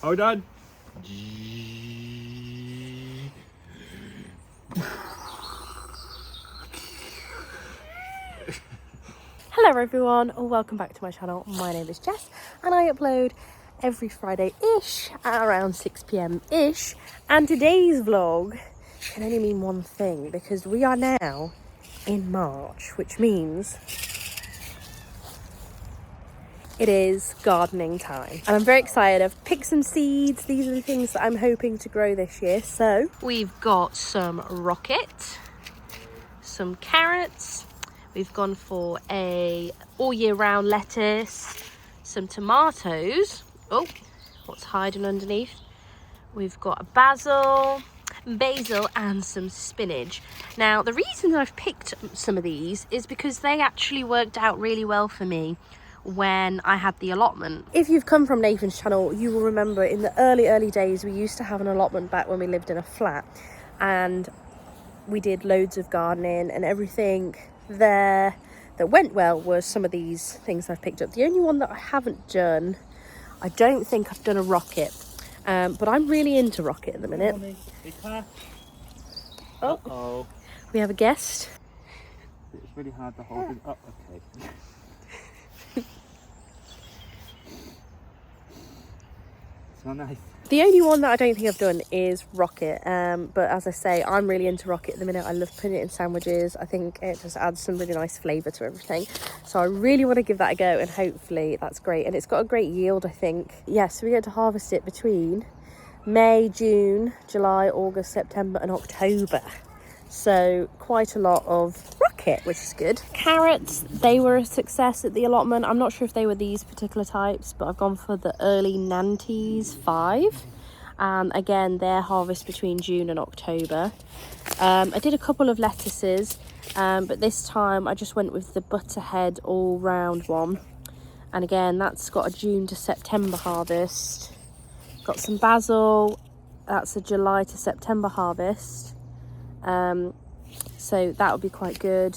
Hold on. Hello everyone, and welcome back to my channel. My name is Jess and I upload every Friday-ish at around 6 p.m-ish, and today's vlog can only mean one thing because we are now in March, which means it is gardening time and I'm very excited. I've picked some seeds. These are the things that I'm hoping to grow this year. So we've got some rocket, some carrots, we've gone for a all year round lettuce, some tomatoes. Oh, what's hiding underneath? We've got a basil and some spinach. Now the reason I've picked some of these is because they actually worked out really well for me when I had the allotment. If you've come from Nathan's channel, you will remember in the early days we used to have an allotment back when we lived in a flat, and we did loads of gardening, and everything there that went well was some of these things I've picked up. The only one that I haven't done, I don't think I've done a rocket, but I'm really into rocket at the minute. Oh, we have a guest. It's really hard to hold it up. Okay. It's not nice. The only one that I don't think I've done is rocket, but as I say, I'm really into rocket at the minute. I love putting it in sandwiches. I think it just adds some really nice flavour to everything. So I really want to give that a go, and hopefully that's great. And it's got a great yield, I think. Yeah, so we get to harvest it between May, June, July, August, September and October. So quite a lot of rocket, which is good. Carrots, they were a success at the allotment. I'm not sure if they were these particular types, but I've gone for the early Nantes 5. Again, their harvest between June and October. I did a couple of lettuces, but this time I just went with the Butterhead all round one. And again, that's got a June to September harvest. Got some basil, that's a July to September harvest. So that would be quite good.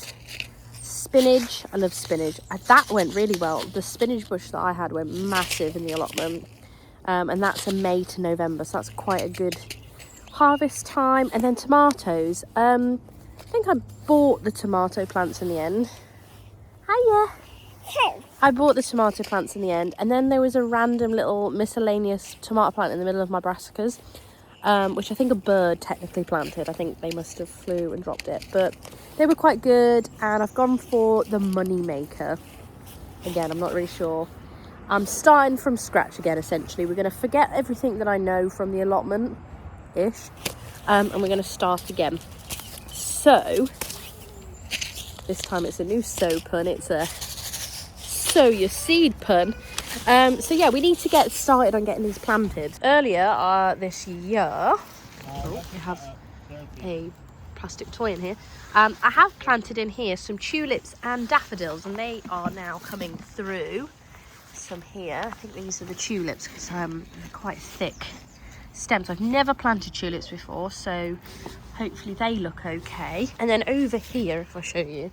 Spinach, I love spinach. That went really well. The spinach bush that I had went massive in the allotment. And that's a May to November, so that's quite a good harvest time. And then tomatoes. I think I bought the tomato plants in the end. Hiya. I bought the tomato plants in the end, and then there was a random little miscellaneous tomato plant in the middle of my brassicas, which I think a bird technically planted. I think they must have flew and dropped it, but they were quite good. And I've gone for the money maker. Again, I'm not really sure. I'm starting from scratch again, essentially. We're going to forget everything that I know from the allotment-ish, and we're going to start again. So, this time it's a new sow pun. It's a sow your seed pun. So yeah, we need to get started on getting these planted. Earlier this year, we have a plastic toy in here. I have planted in here some tulips and daffodils, and they are now coming through. Some here, I think these are the tulips because they're quite thick stems. I've never planted tulips before, so hopefully they look okay. And then over here, if I show you,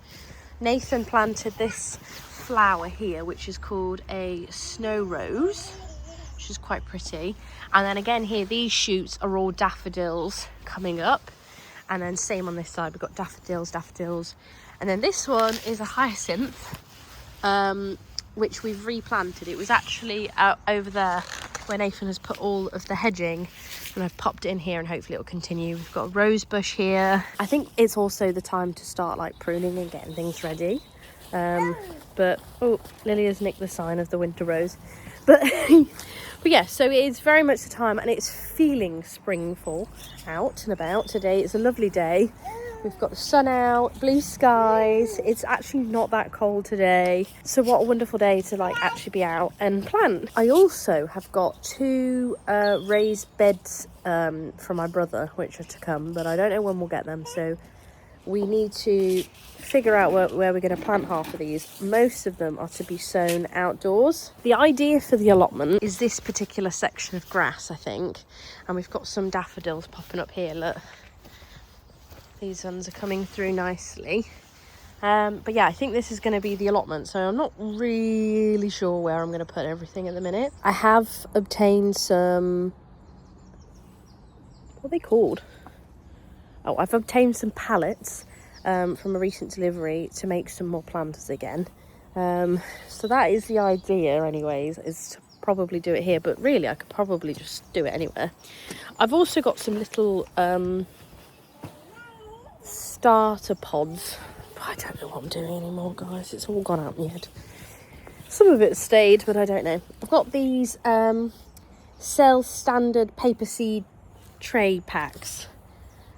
Nathan planted this flower here, which is called a snow rose, which is quite pretty. And then again here, these shoots are all daffodils coming up, and then same on this side, we've got daffodils, and then this one is a hyacinth, which we've replanted. It was actually out over there where Nathan has put all of the hedging, and I've popped it in here, and hopefully it'll continue. We've got a rose bush here. I think it's also the time to start like pruning and getting things ready. But oh, Lily has nicked the sign of the winter rose. But yeah, so it is very much the time, and it's feeling springful out and about today. It's a lovely day. We've got the sun out, blue skies. It's actually not that cold today. So what a wonderful day to like actually be out and plant. I also have got 2 raised beds from my brother, which are to come, but I don't know when we'll get them. So we need to figure out where we're going to plant half of these. Most of them are to be sown outdoors. The idea for the allotment is this particular section of grass, I think. And we've got some daffodils popping up here, look. These ones are coming through nicely. But yeah, I think this is going to be the allotment, so I'm not really sure where I'm going to put everything at the minute. I have obtained some... what are they called? Oh, I've obtained some pallets from a recent delivery to make some more planters again. So that is the idea anyways, is to probably do it here, but really I could probably just do it anywhere. I've also got some little starter pods. I don't know what I'm doing anymore, guys. It's all gone out my head. Some of it stayed, but I don't know. I've got these Cell standard paper seed tray packs.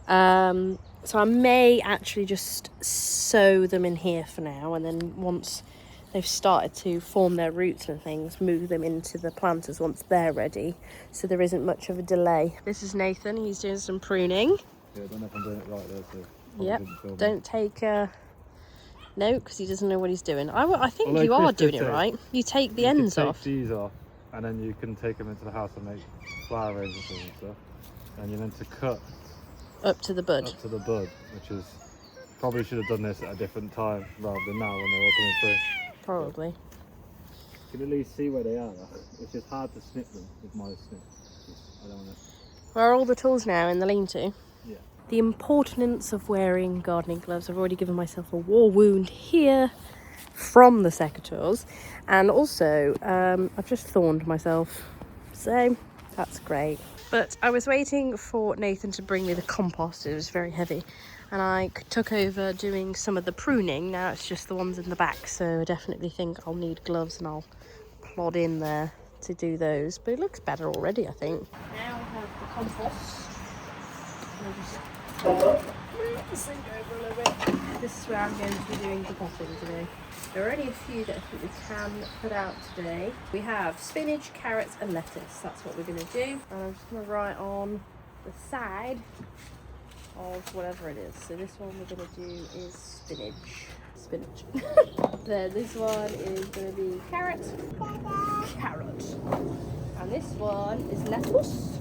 So I may actually just sow them in here for now, and then once they've started to form their roots and things, move them into the planters once they're ready, so there isn't much of a delay. This is Nathan. He's doing some pruning. Yeah, I don't know if I'm doing it right there, so... Yep. Don't take a note, because he doesn't know what he's doing. I think you are doing it right. You take the ends off. You take these off, and then you can take them into the house and make flower arrangements and stuff. And you're meant to cut up to the bud. Up to the bud, which is... probably should have done this at a different time rather than now when they're all coming through. Probably. You can at least see where they are. It's just hard to snip them with my snip. I don't want to... Where are all the tools now in the lean-to? Yeah. The importance of wearing gardening gloves. I've already given myself a war wound here from the secateurs, and also I've just thorned myself, so that's great. But I was waiting for Nathan to bring me the compost. It was very heavy, and I took over doing some of the pruning. Now it's just the ones in the back, so I definitely think I'll need gloves, and I'll plod in there to do those. But it looks better already, I think. Now I have the compost. I'll just sink over a little bit. This is where I'm going to be doing the potting today. There are only a few that I think we can put out today. We have spinach, carrots and lettuce. That's what we're going to do. And I'm just going to write on the side of whatever it is. So this one we're going to do is spinach. Then this one is going to be carrot. And this one is lettuce.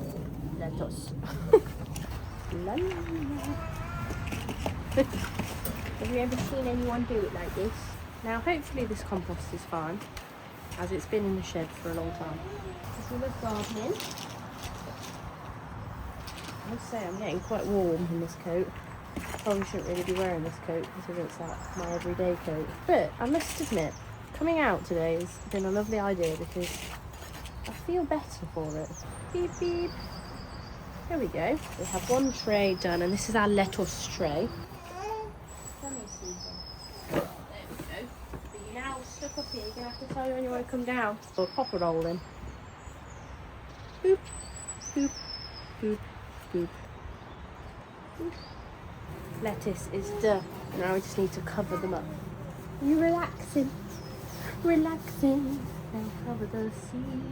Have you ever seen anyone do it like this? Now hopefully this compost is fine, as it's been in the shed for a long time. This one is gardening. I must say I'm getting quite warm in this coat. Probably shouldn't really be wearing this coat considering it's like my everyday coat. But I must admit, coming out today has been a lovely idea because I feel better for it. Beep beep. There we go. We have one tray done, and this is our lettuce tray. There we go. But you're now stuck up here. You're going to have to tell me when you want to come down. Or pop a roll in. Boop, boop, boop, boop, boop. Lettuce is done. Now we just need to cover them up. Are you relaxing? Relaxing. Now cover the seed.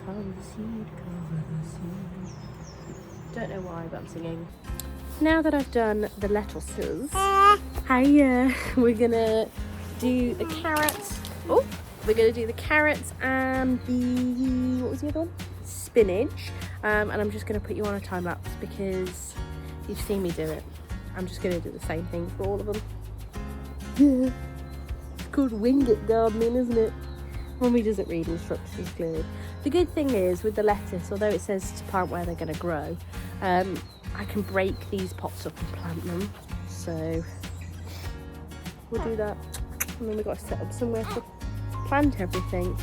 Cover the seed. Cover the seed. Don't know why, but I'm singing. Now that I've done the lettuces, we're gonna do the carrots. Oh, we're gonna do the carrots and the, what was the other one? Spinach. And I'm just gonna put you on a time lapse because you've seen me do it. I'm just gonna do the same thing for all of them. Yeah. It's called wing it gardening, isn't it? Mummy doesn't read instructions clearly. The good thing is with the lettuce, although it says to plant where they're going to grow, I can break these pots up and plant them. So we'll do that. And then we've got to set up somewhere to plant everything.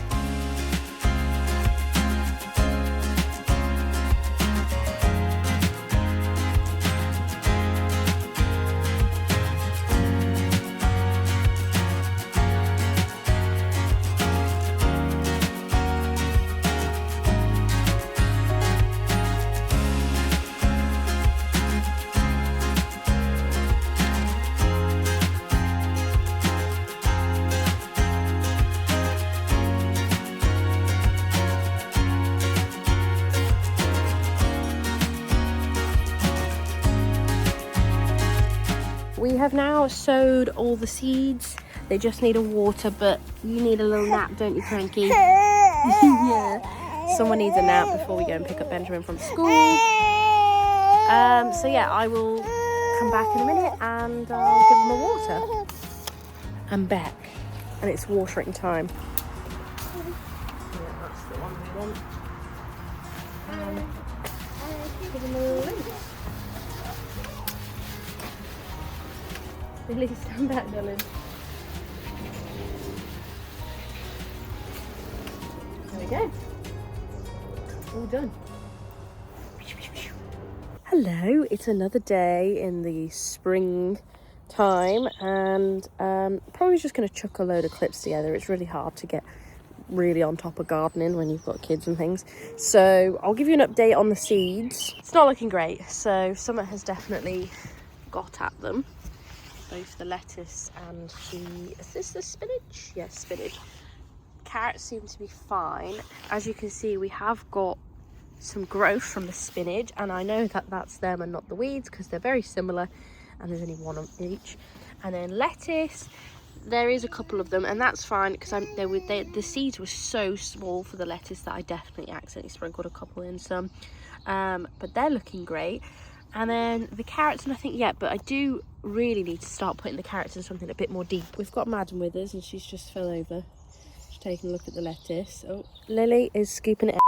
We have now sowed all the seeds. They just need a water, but you need a little nap, don't you, Cranky? Yeah. Someone needs a nap before we go and pick up Benjamin from school. So yeah, I will come back in a minute and I'll give them a water. and back, and it's watering time. Yeah, that's the one we want. Give him a link. Lily, stand back, darling. There we go. All done. Hello, it's another day in the spring time, and probably just going to chuck a load of clips together. It's really hard to get really on top of gardening when you've got kids and things. So I'll give you an update on the seeds. It's not looking great, so summer has definitely got at them. Both the lettuce and is this the spinach? Yes, spinach. Carrots seem to be fine. As you can see, we have got some growth from the spinach, and I know that that's them and not the weeds because they're very similar, and there's only one of each. And then lettuce, there is a couple of them, and that's fine because the seeds were so small for the lettuce that I definitely accidentally sprinkled a couple in some. But they're looking great. And then the carrots, nothing yet, but I do really need to start putting the carrots in something a bit more deep. We've got Madam with us, and she's just fell over. She's taking a look at the lettuce. Oh, Lily is scooping it out.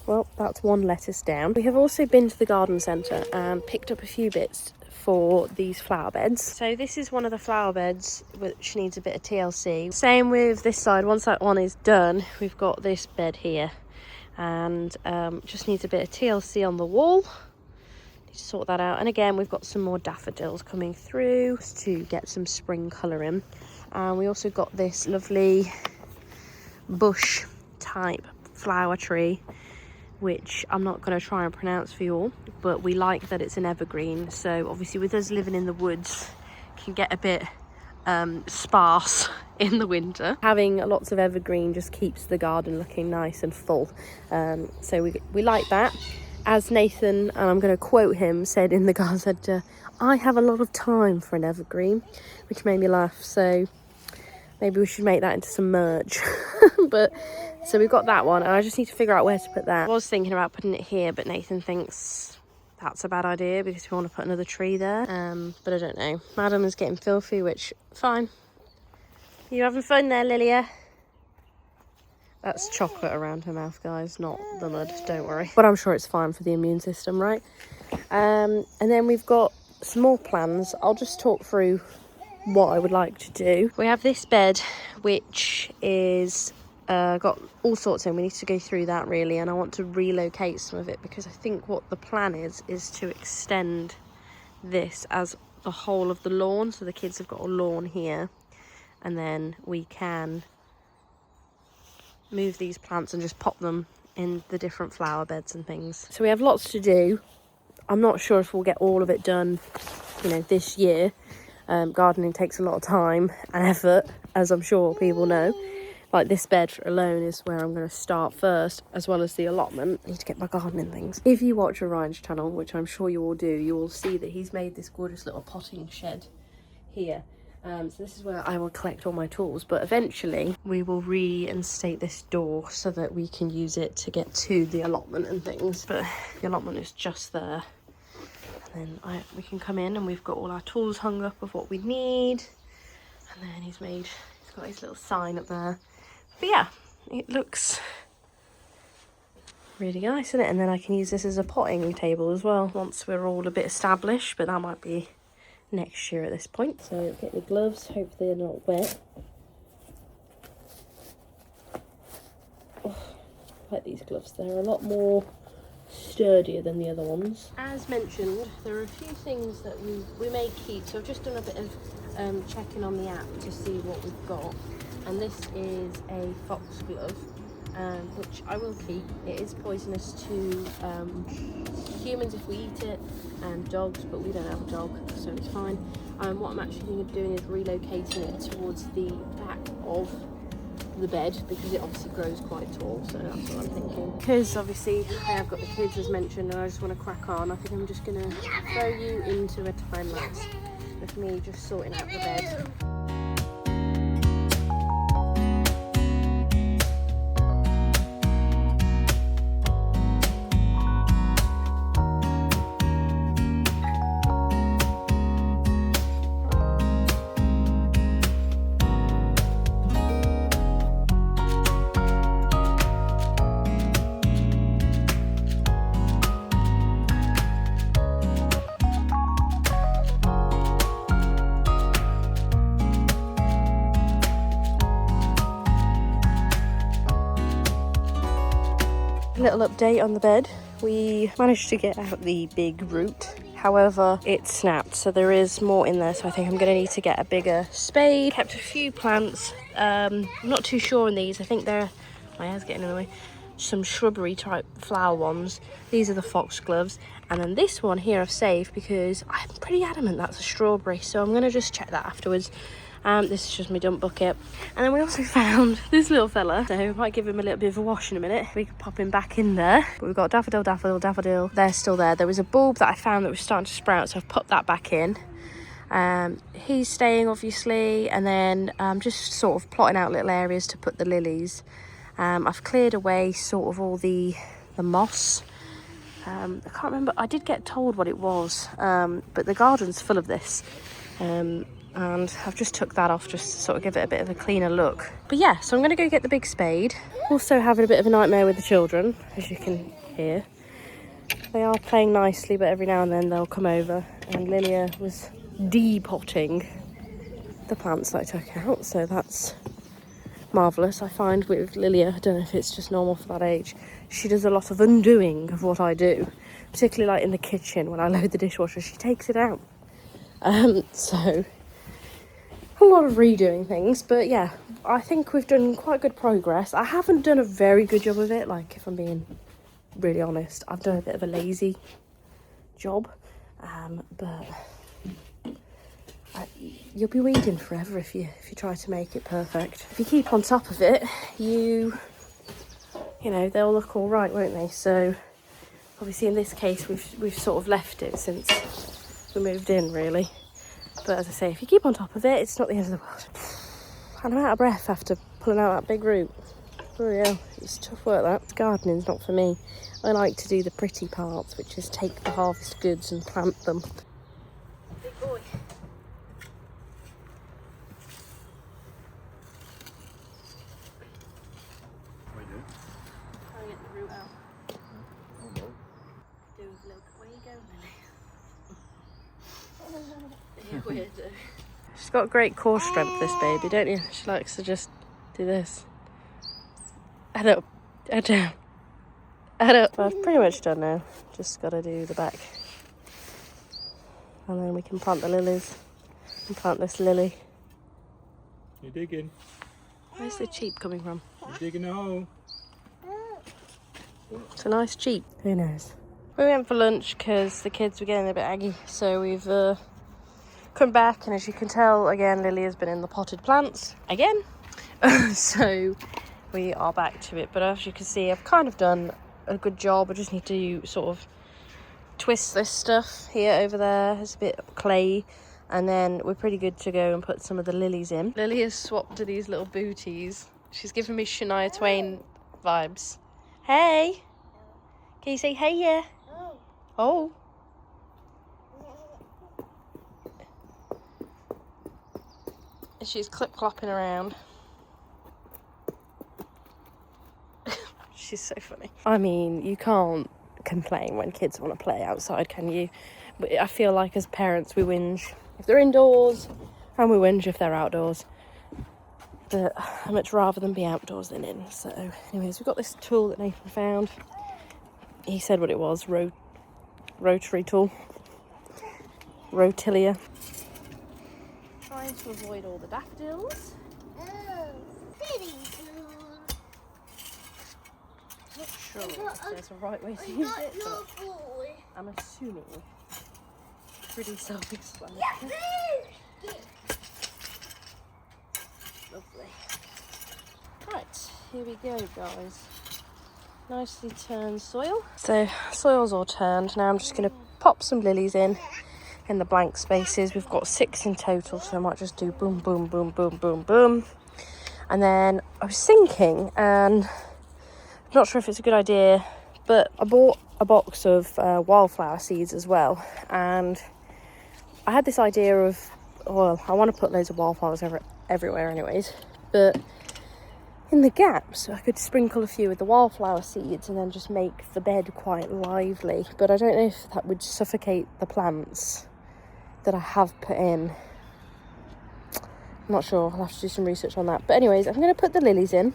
Well, that's one lettuce down. We have also been to the garden centre and picked up a few bits for these flower beds. So this is one of the flower beds which needs a bit of TLC. Same with this side. Once that one is done, we've got this bed here, and just needs a bit of TLC on the wall. To sort that out. And again, we've got some more daffodils coming through to get some spring colour in. And we also got this lovely bush type flower tree, which I'm not going to try and pronounce for you all, but we like that it's an evergreen. So obviously with us living in the woods, it can get a bit sparse in the winter. Having lots of evergreen just keeps the garden looking nice and full. So we like that. As Nathan, and I'm going to quote him, said in the garden centre, I have a lot of time for an evergreen, which made me laugh. So maybe we should make that into some merch. But so we've got that one, and I just need to figure out where to put that. I was thinking about putting it here, but Nathan thinks that's a bad idea because we want to put another tree there. But I don't know. Madam is getting filthy, which fine. You having fun there, Lilia? That's chocolate around her mouth, guys, not the mud, don't worry. But I'm sure it's fine for the immune system, right? And then we've got some more plans. I'll just talk through what I would like to do. We have this bed, which is got all sorts in. We need to go through that, really, and I want to relocate some of it because I think what the plan is to extend this as the whole of the lawn. So the kids have got a lawn here, and then we can move these plants and just pop them in the different flower beds and things. So we have lots to do. I'm not sure if we'll get all of it done, this year. Gardening takes a lot of time and effort, as I'm sure people know. Like this bed alone is where I'm going to start first, as well as the allotment. I need to get my gardening things. If you watch Orion's channel, which I'm sure you all do, you will see that he's made this gorgeous little potting shed here. So this is where I will collect all my tools, but eventually we will reinstate this door so that we can use it to get to the allotment and things. But the allotment is just there. And then we can come in and we've got all our tools hung up of what we need. And then he's got his little sign up there. But yeah, it looks really nice, isn't it? And then I can use this as a potting table as well once we're all a bit established, but that might be next year at this point. So get the gloves, hopefully they're not wet. Oh, I like these gloves, they're a lot more sturdier than the other ones. As mentioned, there are a few things that we may keep, so I've just done a bit of checking on the app to see what we've got, and this is a fox glove, which I will keep. It is poisonous to humans if we eat it, and dogs, but we don't have a dog, so it's fine. What I'm actually thinking of doing is relocating it towards the back of the bed because it obviously grows quite tall, so that's what I'm thinking. Because obviously I have got the kids as mentioned, and I just want to crack on. I think I'm just going to throw you into a time lapse with me just sorting out the bed. A little update on the bed. We managed to get out the big root. However, it snapped, so there is more in there. So I think I'm going to need to get a bigger spade. Kept a few plants. I'm not too sure on these. I think they're... My hair's getting in the way. Some shrubbery type flower ones. These are the foxgloves. And then this one here I've saved because I'm pretty adamant that's a strawberry. So I'm going to just check that afterwards. This is just my dump bucket. And then we also found this little fella. So we might give him a little bit of a wash in a minute. We can pop him back in there. But we've got daffodil, daffodil, daffodil. They're still there. There was a bulb that I found that was starting to sprout. So I've put that back in. He's staying obviously. And then just sort of plotting out little areas to put the lilies. I've cleared away sort of all the moss. I can't remember. I did get told what it was. But the garden's full of this. And I've just took that off just to sort of give it a bit of a cleaner look. But yeah, so I'm going to go get the big spade. Also having a bit of a nightmare with the children, as you can hear. They are playing nicely, but every now and then they'll come over. And Lilia was depotting the plants that I took out, so that's marvellous. I find with Lilia, I don't know if it's just normal for that age, she does a lot of undoing of what I do. Particularly like in the kitchen, when I load the dishwasher, she takes it out. So... a lot of redoing things, but yeah, I think we've done quite good progress. I haven't done a very good job of it, like if I'm being really honest. I've done a bit of a lazy job, but you'll be weeding forever if you try to make it perfect. If you keep on top of it, you know, they'll look all right, won't they? So obviously in this case we've sort of left it since we moved in, really. But as I say, if you keep on top of it, it's not the end of the world. And I'm out of breath after pulling out that big root. Oh yeah, it's tough work that. Gardening's not for me. I like to do the pretty parts, which is take the harvest goods and plant them. Big boy. What are you doing? Trying to get the root out. Oh no. Do a look. Where you going, Lily? Weirdo. She's got great core strength, this baby, don't you? She likes to just do this. Head up, head down, head up. I've pretty much done now. Just got to do the back. And then we can plant the lilies and plant this lily. You're digging. Where's the cheap coming from? You're digging a hole. It's a nice cheap. Who knows? We went for lunch because the kids were getting a bit aggy. So we've come back, and as you can tell, again, Lily has been in the potted plants again. So we are back to it. But as you can see, I've kind of done a good job. I just need to sort of twist this stuff here over there. It's a bit clay. And then we're pretty good to go and put some of the lilies in. Lily has swapped to these little booties. She's giving me Shania Twain vibes. Hey! Can you say hey, yeah? Oh. And she's clip-clopping around. She's so funny. I mean, you can't complain when kids want to play outside, can you? But I feel like as parents we whinge if they're indoors and we whinge if they're outdoors. But I'd much rather them be outdoors than in. So anyways, we've got this tool that Nathan found. He said what it was, rotary tool. Rotilia. Trying to avoid all the daffodils. Not sure if there's a right way to use it, but I'm assuming pretty self-explanatory. Lovely. Right, here we go, guys. Nicely turned soil. So soil's all turned. Now I'm just going to pop some lilies in the blank spaces. We've got 6 in total, so I might just do boom, boom, boom, boom, boom, boom. And then I was thinking, and I'm not sure if it's a good idea, but I bought a box of wildflower seeds as well. And I had this idea of, well, I want to put loads of wildflowers everywhere anyways, but in the gaps I could sprinkle a few with the wildflower seeds and then just make the bed quite lively. But I don't know if that would suffocate the plants that I have put in. I'm not sure. I'll have to do some research on that. But anyways, I'm going to put the lilies in,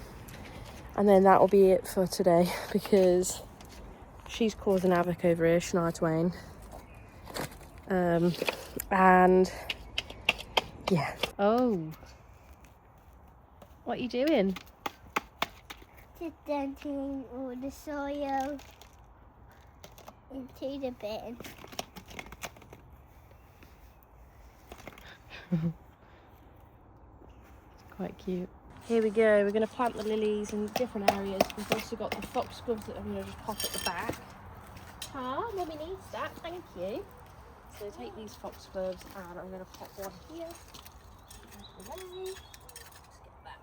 And then that will be it for today because she's causing havoc over here, Shania Twain. And yeah. Oh. What are you doing? Just dumping all the soil into the bin. Quite cute. Here we go, we're going to plant the lilies in different areas. We've also got the foxgloves that I'm going to just pop at the back. Ah, Mummy needs that, thank you. So take these foxgloves and I'm going to pop one here. Away. Let's get that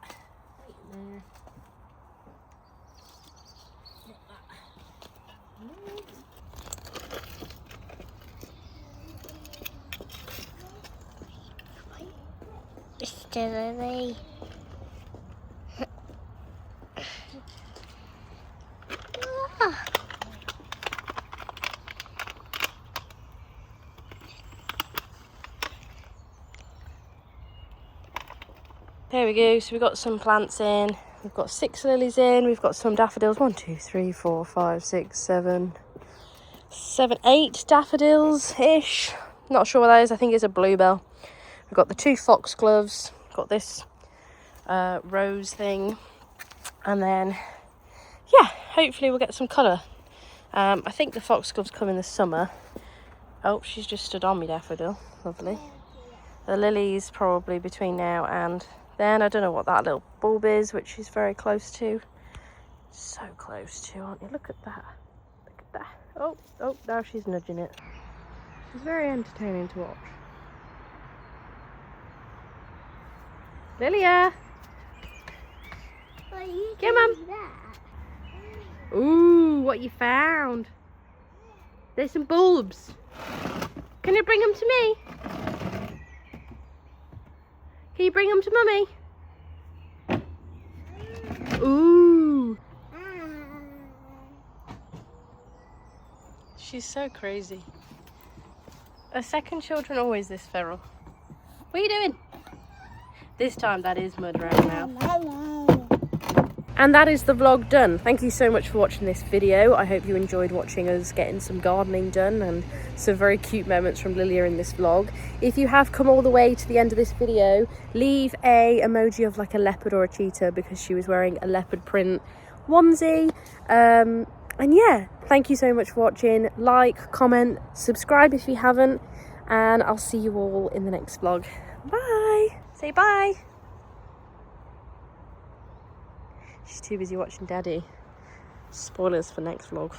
right in there. Get that. Mr. Lily. There we go, so we've got some plants in. We've got 6 lilies in, we've got some daffodils. 1, 2, 3, 4, 5, 6, 7, 8 daffodils-ish. Not sure what that is, I think it's a bluebell. We've got the 2 foxgloves, got this rose thing. And then, yeah, hopefully we'll get some colour. I think the foxgloves come in the summer. Oh, she's just stood on me, daffodil. Lovely. The lilies probably between now and then. I don't know what that little bulb is, which she's very close to. So close to, aren't you? Look at that. Look at that. Oh, now she's nudging it. It's very entertaining to watch. Lilia! Come on. Ooh, what you found? There's some bulbs. Can you bring them to me? Can you bring them to Mummy? Ooh. She's so crazy. Are second children always this feral? What are you doing? This time that is mud around now. And that is the vlog done. Thank you so much for watching this video. I hope you enjoyed watching us getting some gardening done and some very cute moments from Lilia in this vlog. If you have come all the way to the end of this video, leave a emoji of like a leopard or a cheetah because she was wearing a leopard print onesie. And yeah, thank you so much for watching. Like, comment, subscribe if you haven't, and I'll see you all in the next vlog. Bye. Say bye. She's too busy watching Daddy. Spoilers for next vlog.